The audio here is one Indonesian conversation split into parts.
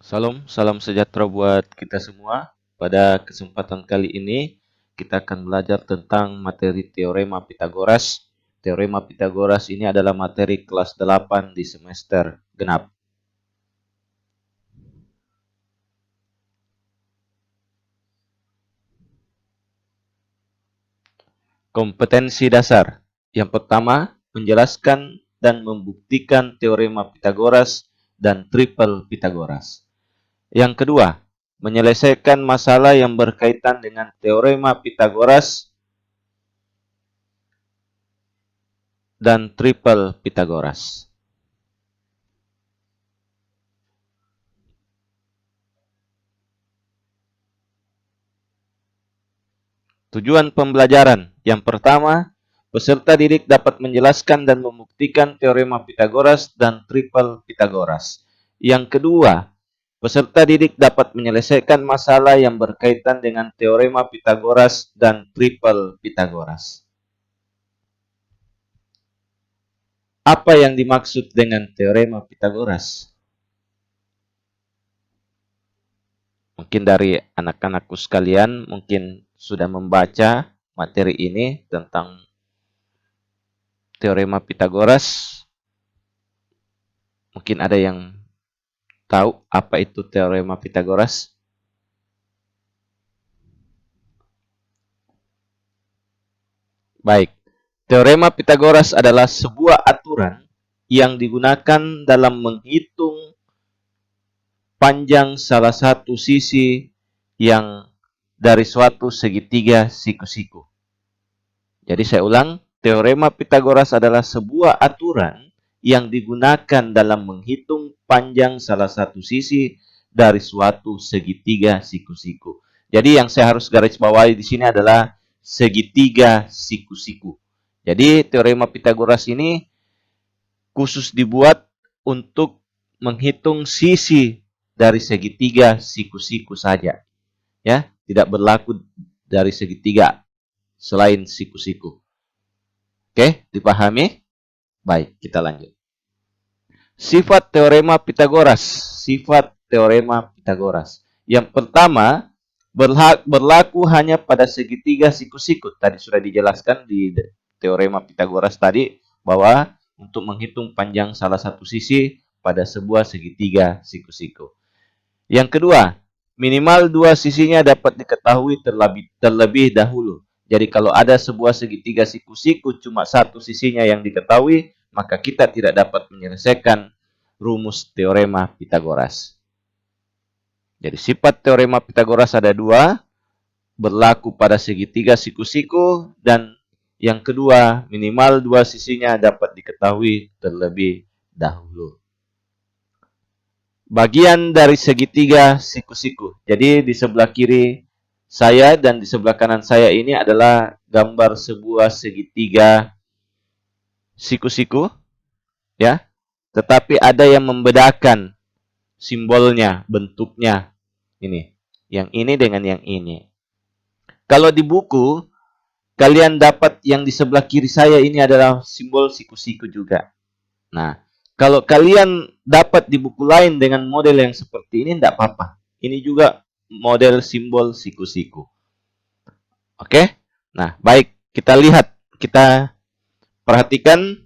Salam, salam sejahtera buat kita semua. Pada kesempatan kali ini, kita akan belajar tentang materi Teorema Pitagoras. Teorema Pitagoras ini adalah materi kelas 8 di semester genap. Kompetensi dasar. Yang pertama, menjelaskan dan membuktikan Teorema Pitagoras dan Triple Pitagoras. Yang kedua, menyelesaikan masalah yang berkaitan dengan Teorema Pitagoras dan Triple Pitagoras. Tujuan pembelajaran. Yang pertama, peserta didik dapat menjelaskan dan membuktikan Teorema Pitagoras dan Triple Pitagoras. Yang kedua, peserta didik dapat menyelesaikan masalah yang berkaitan dengan Teorema Pitagoras dan Triple Pitagoras. Apa yang dimaksud dengan Teorema Pitagoras? Mungkin dari anak-anakku sekalian mungkin sudah membaca materi ini tentang Teorema Pitagoras. Mungkin ada yang tahu apa itu Teorema Pitagoras? Baik, Teorema Pitagoras adalah sebuah aturan yang digunakan dalam menghitung panjang salah satu sisi yang dari suatu segitiga siku-siku. Jadi saya ulang, Teorema Pitagoras adalah sebuah aturan yang digunakan dalam menghitung panjang salah satu sisi dari suatu segitiga siku-siku. Jadi yang saya harus garis bawahi di sini adalah segitiga siku-siku. Jadi Teorema Pitagoras ini khusus dibuat untuk menghitung sisi dari segitiga siku-siku saja. Ya, tidak berlaku dari segitiga selain siku-siku. Oke, dipahami? Baik, kita lanjut. Sifat Teorema Pitagoras. Sifat Teorema Pitagoras. Yang pertama, berlaku hanya pada segitiga siku-siku. Tadi sudah dijelaskan di Teorema Pitagoras tadi bahwa untuk menghitung panjang salah satu sisi pada sebuah segitiga siku-siku. Yang kedua, minimal dua sisinya dapat diketahui terlebih dahulu. Jadi kalau ada sebuah segitiga siku-siku cuma satu sisinya yang diketahui, maka kita tidak dapat menyelesaikan rumus Teorema Pitagoras. Jadi sifat Teorema Pitagoras ada dua, berlaku pada segitiga siku-siku, dan yang kedua, minimal dua sisinya dapat diketahui terlebih dahulu. Bagian dari segitiga siku-siku. Jadi di sebelah kiri saya dan di sebelah kanan saya ini adalah gambar sebuah segitiga siku-siku, ya. Tetapi ada yang membedakan simbolnya, bentuknya ini. Yang ini dengan yang ini. Kalau di buku, kalian dapat yang di sebelah kiri saya ini adalah simbol siku-siku juga. Nah, kalau kalian dapat di buku lain dengan model yang seperti ini, tidak apa-apa. Ini juga model simbol siku-siku. Oke? Nah, baik. Kita lihat. Kita perhatikan.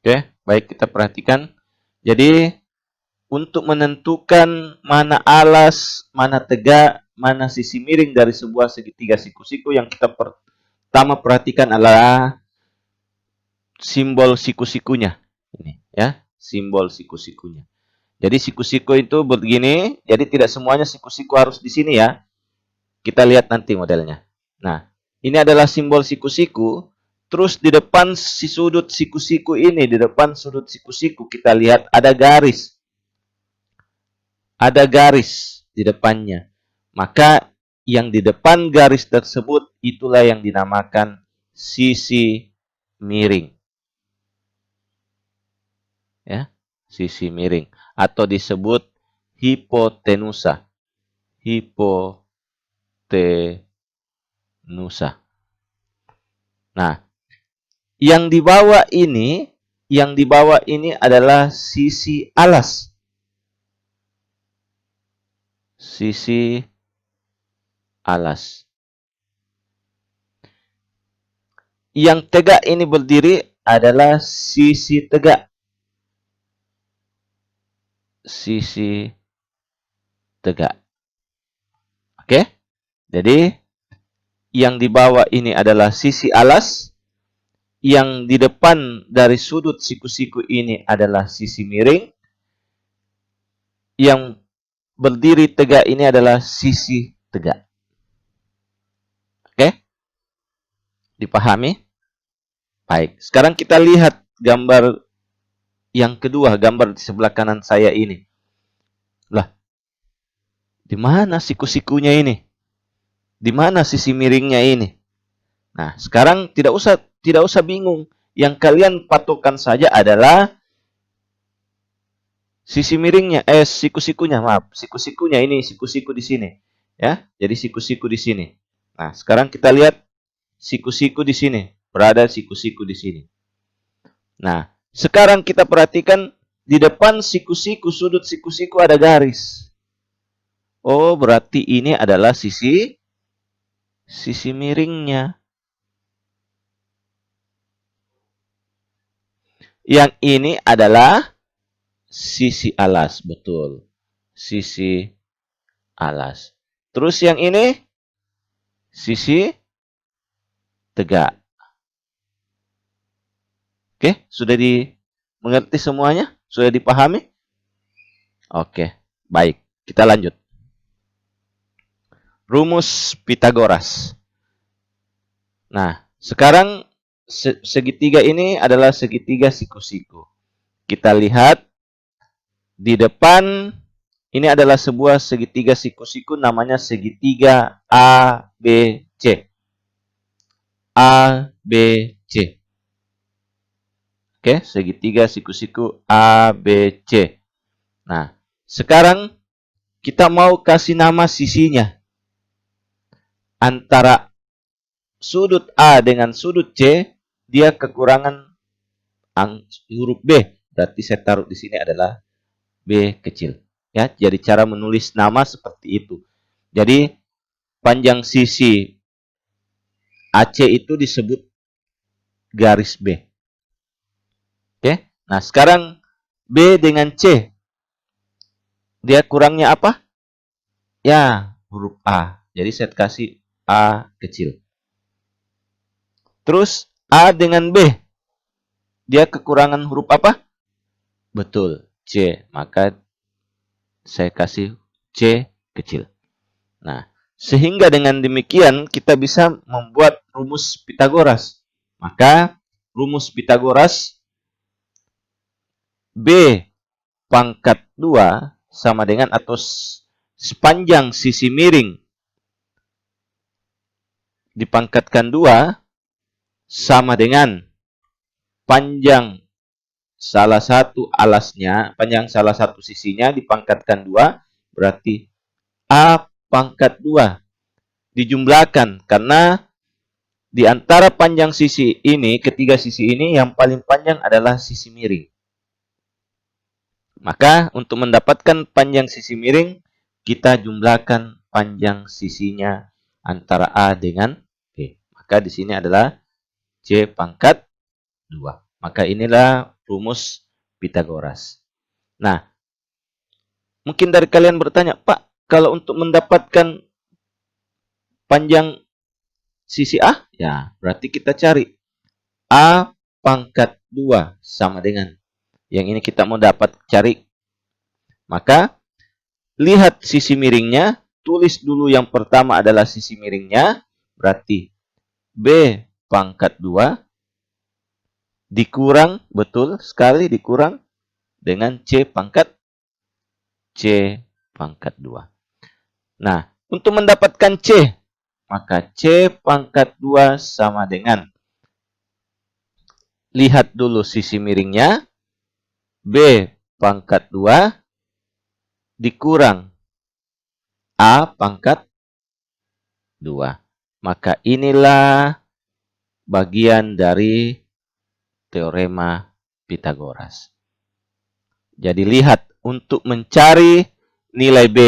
Oke, baik. Kita perhatikan. Jadi, untuk menentukan mana alas, mana tegak, mana sisi miring dari sebuah segitiga siku-siku, yang kita pertama perhatikan adalah simbol siku-sikunya. Ini ya, simbol siku-sikunya. Jadi siku-siku itu begini, jadi tidak semuanya siku-siku harus di sini ya. Kita lihat nanti modelnya. Nah, ini adalah simbol siku-siku. Terus di depan si sudut siku-siku ini, di depan sudut siku-siku kita lihat ada garis. Ada garis di depannya. Maka yang di depan garis tersebut itulah yang dinamakan sisi miring. Ya, sisi miring, atau disebut hipotenusa. Hipotenusa. Nah, yang di bawah ini adalah sisi alas. Sisi alas. Yang tegak ini berdiri adalah sisi tegak. Sisi tegak. Oke? Jadi, yang di bawah ini adalah sisi alas. Yang di depan dari sudut siku-siku ini adalah sisi miring. Yang berdiri tegak ini adalah sisi tegak. Oke? Dipahami? Baik. Sekarang kita lihat gambar yang kedua, gambar di sebelah kanan saya ini. Lah, di mana siku-sikunya ini? Di mana sisi miringnya ini? Nah, sekarang tidak usah bingung. Yang kalian patokan saja adalah sisi miringnya, siku-sikunya, maaf. Siku-sikunya ini, siku-siku di sini. Ya, jadi siku-siku di sini. Nah, sekarang kita lihat siku-siku di sini. Berada siku-siku di sini. Nah, sekarang kita perhatikan di depan siku-siku, sudut siku-siku ada garis. Oh, berarti ini adalah sisi miringnya. Yang ini adalah sisi alas, betul. Sisi alas. Terus yang ini sisi tegak. Oke, sudah dimengerti semuanya? Sudah dipahami? Oke, baik. Kita lanjut. Rumus Pitagoras. Nah, sekarang segitiga ini adalah segitiga siku-siku. Kita lihat di depan ini adalah sebuah segitiga siku-siku namanya segitiga ABC. ABC. Oke, segitiga siku-siku ABC. Nah, sekarang kita mau kasih nama sisinya. Antara sudut A dengan sudut C, dia kekurangan huruf B. Berarti saya taruh di sini adalah B kecil. Ya, jadi cara menulis nama seperti itu. Jadi panjang sisi AC itu disebut garis B. Oke. Nah, sekarang B dengan C. Dia kurangnya apa? Ya, huruf A. Jadi saya kasih A kecil. Terus A dengan B. Dia kekurangan huruf apa? Betul, C. Maka saya kasih C kecil. Nah, sehingga dengan demikian kita bisa membuat rumus Pitagoras. Maka rumus Pitagoras B pangkat 2 sama dengan atau sepanjang sisi miring dipangkatkan 2 sama dengan panjang salah satu alasnya, panjang salah satu sisinya dipangkatkan 2, berarti A pangkat 2 dijumlahkan, karena di antara panjang sisi ini, ketiga sisi ini, yang paling panjang adalah sisi miring. Maka untuk mendapatkan panjang sisi miring, kita jumlahkan panjang sisinya antara A dengan B. Maka di sini adalah C pangkat 2. Maka inilah rumus Pitagoras. Nah, mungkin dari kalian bertanya, Pak, kalau untuk mendapatkan panjang sisi A, ya berarti kita cari A pangkat 2 sama dengan. Yang ini kita mau dapat cari. Maka, lihat sisi miringnya, tulis dulu yang pertama adalah sisi miringnya, berarti B pangkat 2 dikurang, betul sekali dikurang, dengan C pangkat 2. Nah, untuk mendapatkan C, maka C pangkat 2 sama dengan, lihat dulu sisi miringnya, B pangkat 2 dikurang A pangkat 2. Maka inilah bagian dari teorema Pythagoras. Jadi lihat, untuk mencari nilai B,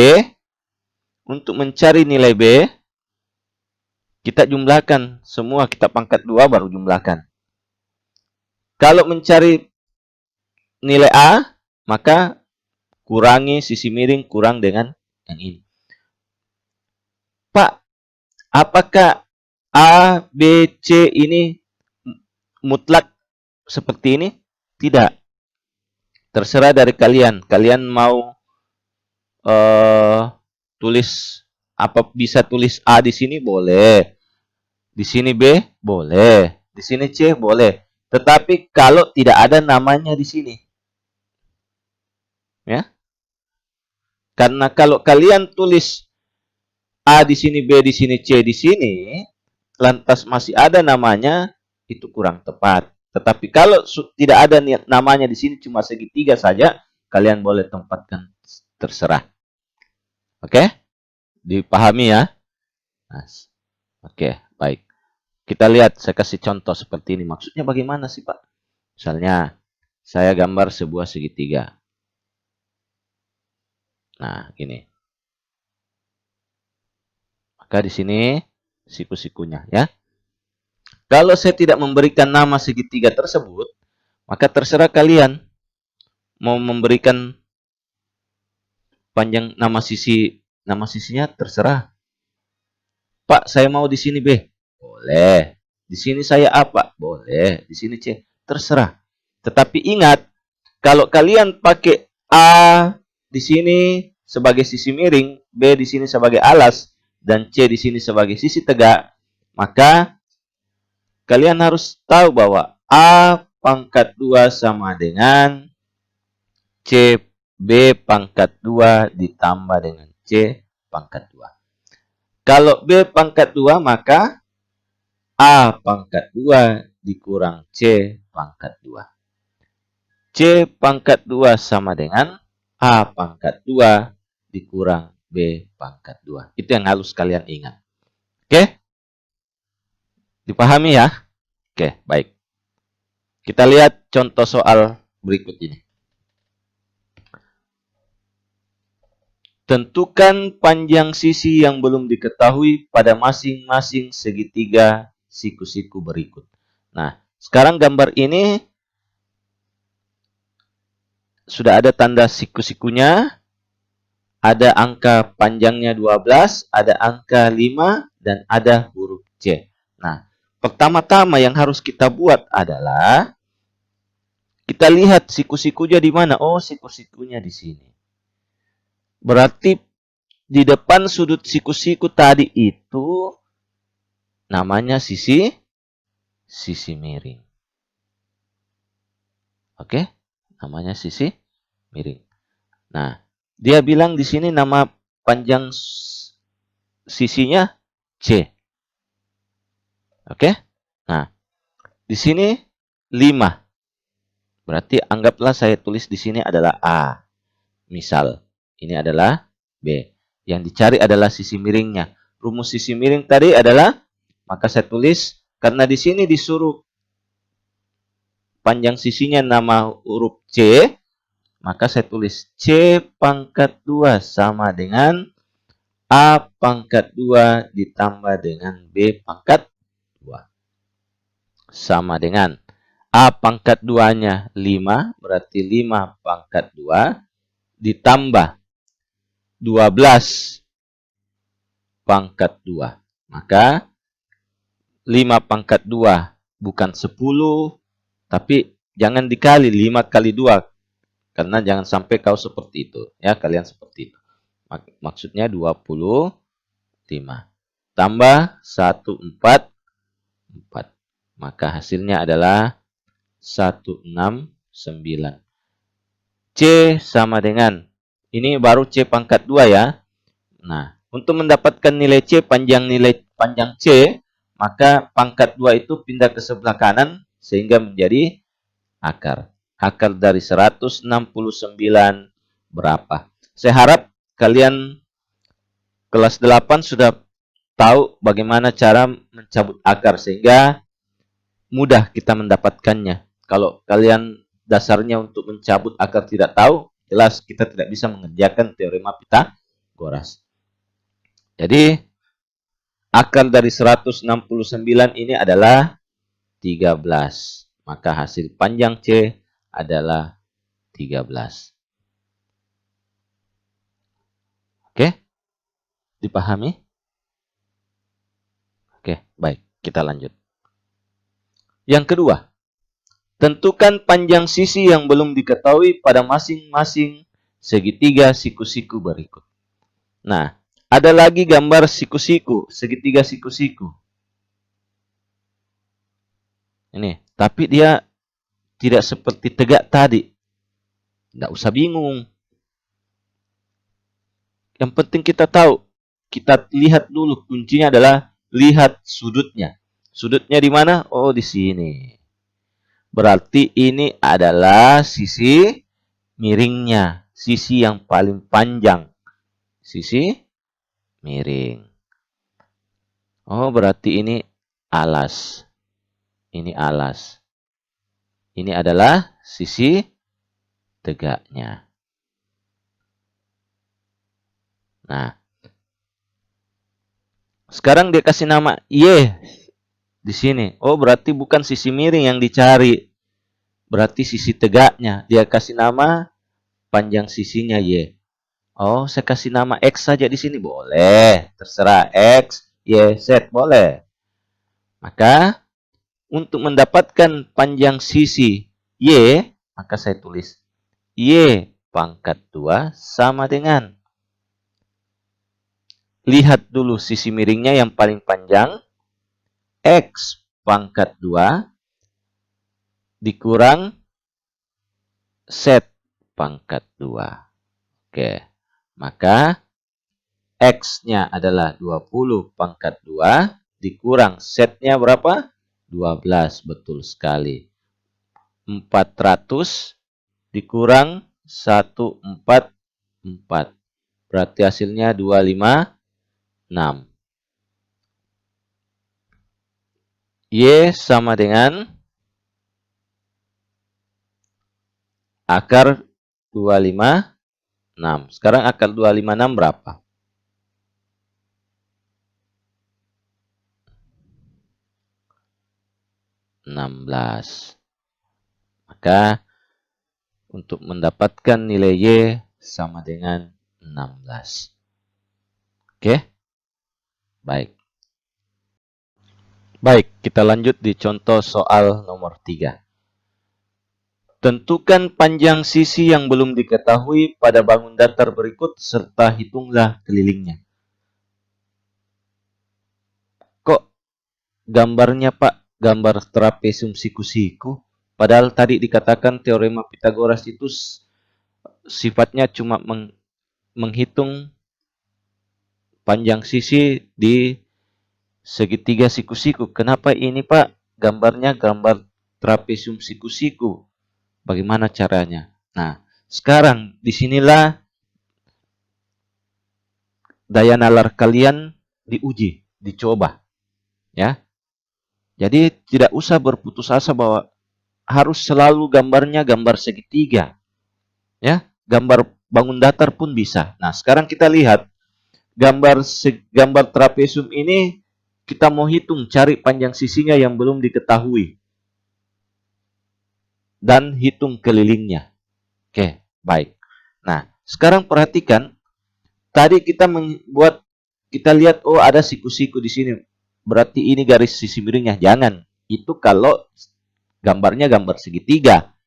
kita jumlahkan semua, kita pangkat 2 baru jumlahkan. Kalau mencari nilai A, maka kurangi sisi miring kurang dengan yang ini. Pak, apakah A, B, C ini mutlak seperti ini? Tidak. Terserah dari kalian. Kalian mau tulis apa, bisa tulis A di sini boleh. Di sini B boleh. Di sini C boleh. Tetapi kalau tidak ada namanya di sini. Ya. Karena kalau kalian tulis A di sini, B di sini, C di sini, lantas masih ada namanya, itu kurang tepat. Tetapi kalau tidak ada namanya di sini, cuma segitiga saja, kalian boleh tempatkan terserah. Oke? Dipahami ya? Nah, oke, baik. Kita lihat, saya kasih contoh seperti ini. Maksudnya bagaimana sih, Pak? Misalnya, saya gambar sebuah segitiga. Nah, gini. Maka di sini siku-sikunya ya. Kalau saya tidak memberikan nama segitiga tersebut, maka terserah kalian mau memberikan panjang nama sisinya terserah. Pak, saya mau di sini B. Boleh. Di sini saya A, Pak. Boleh. Di sini C. Terserah. Tetapi ingat, kalau kalian pakai A di sini sebagai sisi miring, B di sini sebagai alas, dan C di sini sebagai sisi tegak, maka kalian harus tahu bahwa A pangkat 2 sama dengan C B pangkat 2 ditambah dengan C pangkat 2. Kalau B pangkat 2, maka A pangkat 2 dikurang C pangkat 2. C pangkat 2 sama dengan A pangkat 2 dikurang B pangkat 2. Itu yang harus kalian ingat. Oke? Dipahami ya? Oke, baik. Kita lihat contoh soal berikut ini. Tentukan panjang sisi yang belum diketahui pada masing-masing segitiga siku-siku berikut. Nah, sekarang gambar ini sudah ada tanda siku-sikunya, ada angka panjangnya 12, ada angka 5, dan ada huruf C. Nah, pertama-tama yang harus kita buat adalah kita lihat siku-sikunya di mana. Oh, siku-sikunya di sini. Berarti di depan sudut siku-siku tadi itu namanya sisi miring. Oke? Namanya sisi miring. Nah, dia bilang di sini nama panjang sisinya C. Oke? Nah, di sini 5. Berarti anggaplah saya tulis di sini adalah A. Misal, ini adalah B. Yang dicari adalah sisi miringnya. Rumus sisi miring tadi adalah, maka saya tulis, karena di sini disuruh panjang sisinya nama huruf C, maka saya tulis C pangkat 2 sama dengan A pangkat 2 ditambah dengan B pangkat 2. Sama dengan A pangkat 2-nya 5, berarti 5 pangkat 2 ditambah 12 pangkat 2. Maka 5 pangkat 2 bukan 10, tapi jangan dikali 5 kali 2. Karena jangan sampai kau seperti itu. Ya, kalian seperti itu. Maksudnya 25. Tambah 1, 4. Maka hasilnya adalah 169. C sama dengan, ini baru C pangkat 2 ya. Nah, untuk mendapatkan nilai C, panjang C, maka pangkat 2 itu pindah ke sebelah kanan sehingga menjadi akar. Akar dari 169 berapa? Saya harap kalian kelas 8 sudah tahu bagaimana cara mencabut akar sehingga mudah kita mendapatkannya. Kalau kalian dasarnya untuk mencabut akar tidak tahu, jelas kita tidak bisa mengerjakan teorema Pitagoras. Jadi akar dari 169 ini adalah 13. Maka hasil panjang C adalah 13. Oke? Dipahami? Oke, baik. Kita lanjut. Yang kedua, tentukan panjang sisi yang belum diketahui pada masing-masing segitiga siku-siku berikut. Nah, ada lagi gambar siku-siku, segitiga siku-siku. Ini, tapi dia tidak seperti tegak tadi. Tidak usah bingung. Yang penting kita tahu. Kita lihat dulu, kuncinya adalah lihat sudutnya. Sudutnya di mana? Oh, di sini. Berarti ini adalah sisi miringnya. Sisi yang paling panjang. Sisi miring. Oh, berarti ini alas. Ini alas. Ini adalah sisi tegaknya. Nah, sekarang dia kasih nama Y di sini. Oh, berarti bukan sisi miring yang dicari. Berarti sisi tegaknya. Dia kasih nama panjang sisinya Y. Oh, saya kasih nama X saja di sini. Boleh. Terserah X, Y, Z. Boleh. Maka, untuk mendapatkan panjang sisi Y, maka saya tulis Y pangkat 2 sama dengan. Lihat dulu sisi miringnya yang paling panjang. X pangkat 2 dikurang Z pangkat 2. Oke. Maka X-nya adalah 20 pangkat 2 dikurang Z-nya berapa? 12. Betul sekali. 400 dikurang 144. Berarti hasilnya 256. Y sama dengan akar 256. Sekarang akar 256 berapa? 16. Maka untuk mendapatkan nilai Y sama dengan 16. Oke? Baik. Baik, kita lanjut di contoh soal nomor 3. Tentukan panjang sisi yang belum diketahui pada bangun datar berikut serta hitunglah kelilingnya. Kok gambarnya, Pak, gambar trapesium siku-siku? Padahal tadi dikatakan teorema Pitagoras itu sifatnya cuma menghitung panjang sisi di segitiga siku-siku. Kenapa ini, Pak, gambarnya gambar trapesium siku-siku? Bagaimana caranya? Nah, sekarang disinilah daya nalar kalian diuji, dicoba. Ya. Jadi tidak usah berputus asa bahwa harus selalu gambarnya gambar segitiga. Ya, gambar bangun datar pun bisa. Nah, sekarang kita lihat gambar trapesium ini kita mau hitung cari panjang sisinya yang belum diketahui. Dan hitung kelilingnya. Oke, baik. Nah, sekarang perhatikan tadi kita lihat oh ada siku-siku di sini. Berarti ini garis sisi miringnya. Jangan. Itu kalau gambarnya gambar segitiga.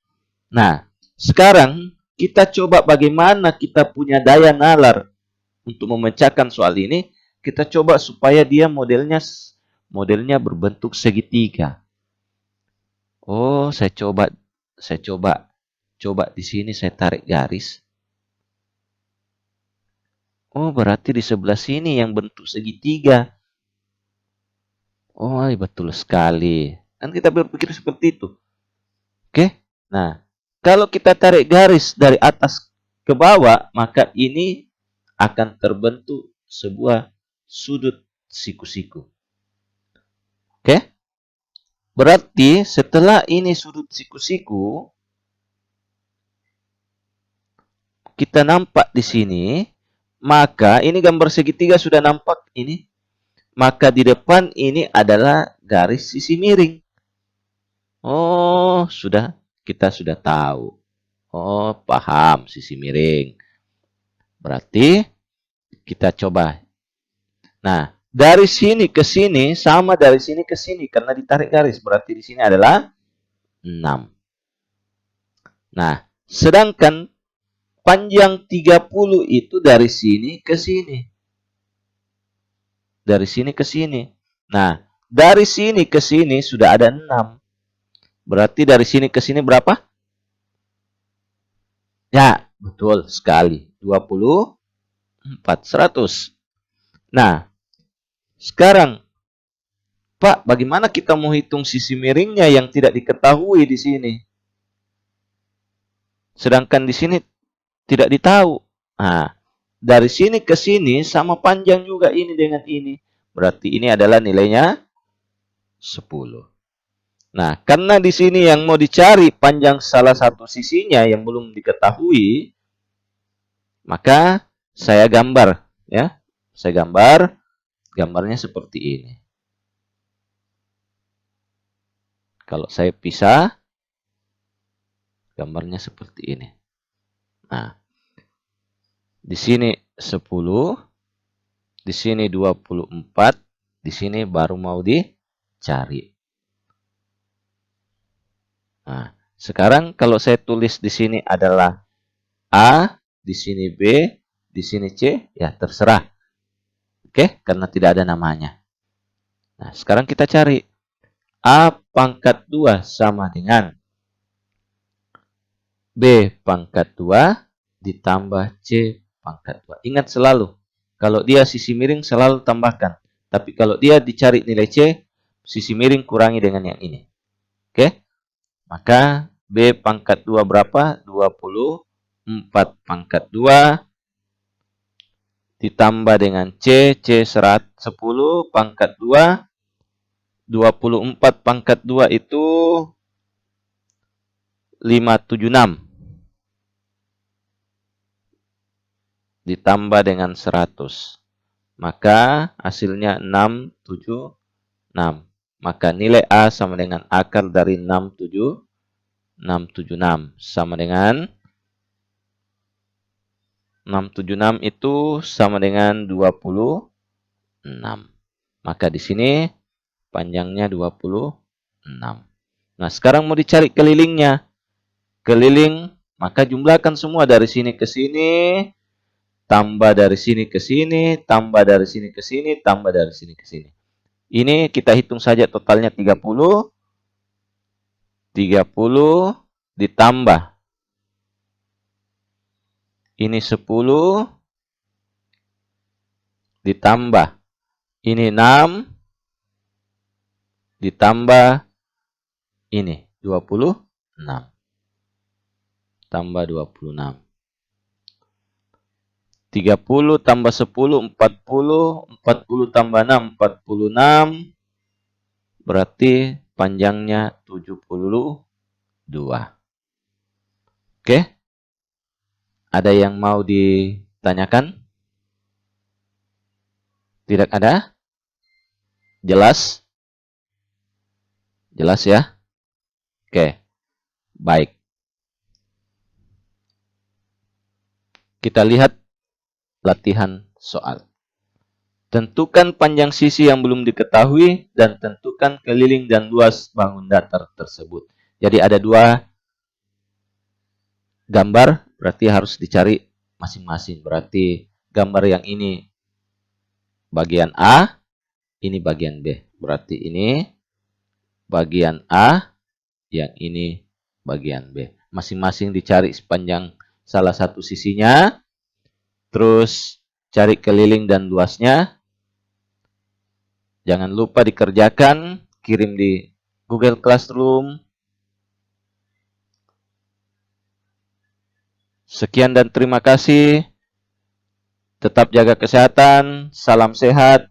Nah, sekarang kita coba bagaimana kita punya daya nalar untuk memecahkan soal ini. Kita coba supaya dia modelnya berbentuk segitiga. Oh, saya coba di sini saya tarik garis. Oh, berarti di sebelah sini yang bentuk segitiga. Oh, betul sekali. Kan kita berpikir seperti itu. Oke? Nah, Kalau kita tarik garis dari atas ke bawah, maka ini akan terbentuk sebuah sudut siku-siku. Oke? Berarti setelah ini sudut siku-siku, kita nampak di sini, maka ini gambar segitiga sudah nampak ini. Maka di depan ini adalah garis sisi miring. Oh, kita sudah tahu. Oh, paham sisi miring. Berarti kita coba. Nah, dari sini ke sini sama dari sini ke sini karena ditarik garis. Berarti di sini adalah 6. Nah, sedangkan panjang 30 itu dari sini ke sini. Dari sini ke sini. Nah, dari sini ke sini sudah ada 6. Berarti dari sini ke sini berapa? Ya, betul sekali. 24, 100. Nah, sekarang, Pak, bagaimana kita mau hitung sisi miringnya yang tidak diketahui di sini? Sedangkan di sini tidak ditahu. Nah, dari sini ke sini sama panjang juga ini dengan ini. Berarti ini adalah nilainya 10. Nah, karena di sini yang mau dicari panjang salah satu sisinya yang belum diketahui, maka saya gambar, ya. Saya gambarnya seperti ini. Kalau saya pisah, gambarnya seperti ini. Nah, di sini 10, di sini 24, di sini baru mau dicari. Nah, sekarang kalau saya tulis di sini adalah A, di sini B, di sini C, ya terserah. Oke, karena tidak ada namanya. Nah, sekarang kita cari. A pangkat 2 sama dengan B pangkat 2 ditambah C pangkat 2. Ingat selalu, kalau dia sisi miring selalu tambahkan. Tapi kalau dia dicari nilai C, sisi miring kurangi dengan yang ini. Oke? Maka B pangkat 2 berapa? 24 pangkat 2 ditambah dengan C 10 pangkat 2. 24 pangkat 2 itu 576. Ditambah dengan 100. Maka hasilnya 676. Maka nilai A sama dengan akar dari 676 sama dengan 676 itu sama dengan 26. Maka di sini panjangnya 26. Nah, sekarang mau dicari kelilingnya. Keliling, maka jumlahkan semua dari sini ke sini, tambah dari sini ke sini, tambah dari sini ke sini, tambah dari sini ke sini. Ini kita hitung saja totalnya 30. 30 ditambah. Ini 10 ditambah. Ini 6 ditambah ini 26. Tambah 26. 30 tambah 10, 40. 40 tambah 6, 46. Berarti panjangnya 72. Oke? Ada yang mau ditanyakan? Tidak ada? Jelas? Jelas ya? Oke. Baik. Kita lihat latihan soal. Tentukan panjang sisi yang belum diketahui dan tentukan keliling dan luas bangun datar tersebut. Jadi ada dua gambar, berarti harus dicari masing-masing. Berarti gambar yang ini bagian A, ini bagian B. Berarti ini bagian A, yang ini bagian B. Masing-masing dicari sepanjang salah satu sisinya. Terus cari keliling dan luasnya. Jangan lupa dikerjakan, kirim di Google Classroom. Sekian dan terima kasih. Tetap jaga kesehatan. Salam sehat.